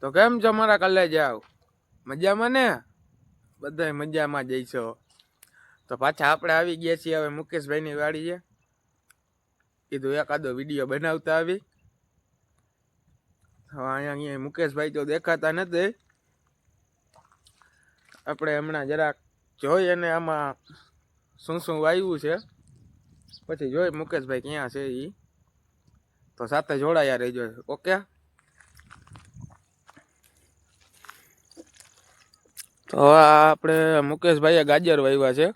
તો કેમ છો મારા કલે જાવ મજામાં ને બધા મજામાં જઈશો તો પાછા આપણે આવી ગયા છીએ હવે મુકેશભાઈની વાડીએ કીધું એકાદો વિડીયો બનાવતા આવી હવે અહીંયા મુકેશભાઈ તો દેખાતા નથી આપણે હમણાં જરાક જોઈ અને આમાં શું શું વાવ્યું છે પછી જોઈ મુકેશભાઈ ક્યાં છે એ તો સાથે જોડાયા રહેજો ઓકે તો આપણે મુકેશભાઈએ ગાજર વાવ્યા છે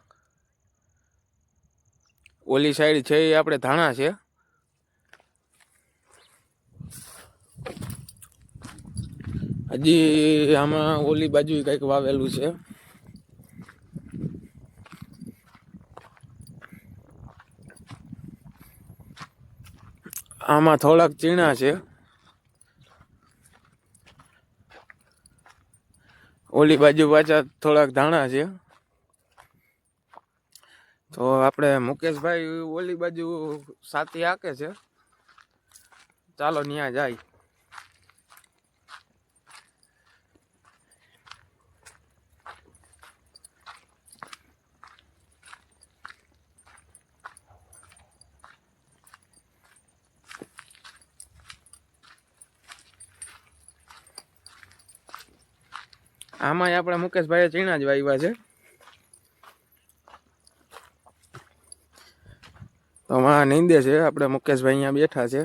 ઓલી સાઈડ છે એ આપણે ધાણા છે હજી આમાં ઓલી બાજુ કંઈક વાવેલું છે આમાં થોડાક ચીણા છે ઓલી બાજુ પાછા થોડાક ધાણા છે તો આપણે મુકેશભાઈ ઓલી બાજુ સાથી હાકે છે ચાલો ત્યાં જાય આમાં આપણે મુકેશભાઈએ ચીણા જ વાવ્યા છે તો માં નીંદે છે આપણે મુકેશભાઈ અહીંયા બેઠા છે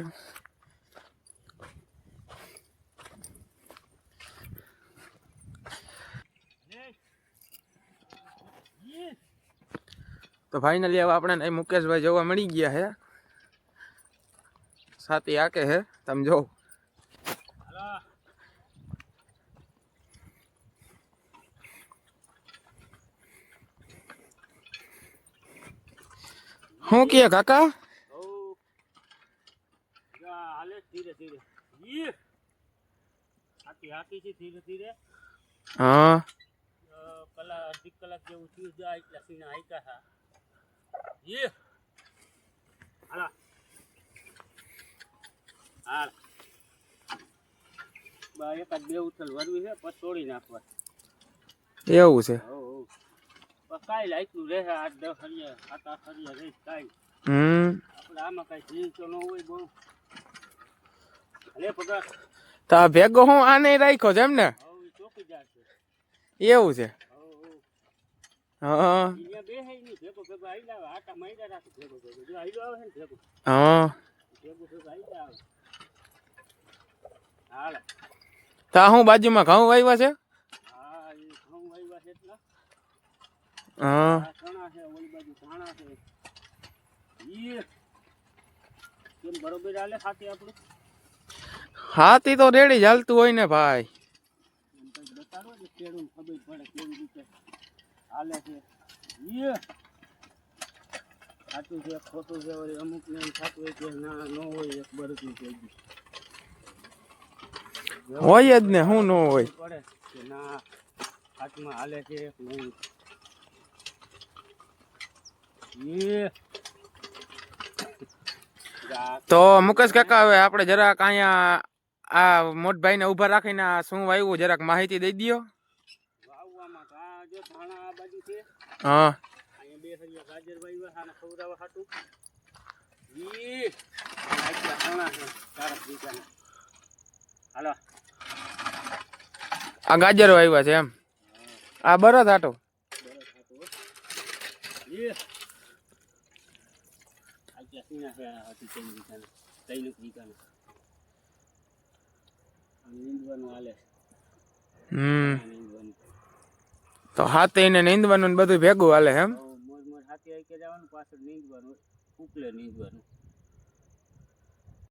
તો ફાઇનલી હવે આપણે મુકેશભાઈ જોવા મળી ગયા હે સાથી આકે હે તમે જો શું કે કાકા હાલે ધીરે ધીરે હાકી છે ધીરે ધીરે હા અડધી કલાક જેવું થયું જાય એટલે સીના હાઈકા હતા હાલા હાલ એકાદ બે ઉથલ વરવી છે પછી તોડી નાખવા એવું છે કાંઈ લાયકલું રહે 8-10 હરિયા 7-8 હરિયા રહે કાંઈ આપણે આમાં કાંઈ જીવ તો ન હોય બહુ અરે પગાર તો ભેગો હું આ નહીં રાખ્યો છે એમ ને ચોકીદાર છે એવું છે હા બે હઈ નહીં ભેગો ભેગો આવી લાવે આટા માર્યા રાખે ભેગો ભેગો જો આવી આવે ને ભેગો હા ભેગો ભેગો આવી આવે હાલ તા હું બાજુમાં ઘઉં વાવ્યા છે હા એ ઘઉં વાવ્યા છે એટલા હા ચણા છે ઓલી બાજુ ધાણા છે કેમ બરોબર હાલે ખાતી આપણું હાથી તો રેડી ચાલતું હોય ને ભાઈ બતાડો ને ખેડૂત ખબર પડે કેવી રીતે હાલે છે સાચું છે ખોટું છે અમુક ને થતું હોય કે ના ન હોય એક બરકું થઈ ગયું હોય જ ને શું ન હોય પડે કે ના હાથમાં હાલે છે નહીં તો મુકેશ કાકા હવે આપણે જરાક અહીંયા આ મોટભાઈ ને ઉભા રાખીને શું વાવ્યું જરાક માહિતી દઈ દો વાવવામાં ઘા જો ધાણા આ બાજુ છે હા અહીંયા બે હરિયા ગાજર વાવ્યા આને ખવડાવવા હાટું આટલા ધાણા છે 4 વીઘાના હાલો આ ગાજર વાવ્યા છે એમ આ બરત હાટો તો હાથે ને નીંદવાનું બધું ભેગું હાલે એમ મોજ મોજ હાથે આવી કે જવાનું પાછળ નીંદવાનું ઉપલે નીંદવાનું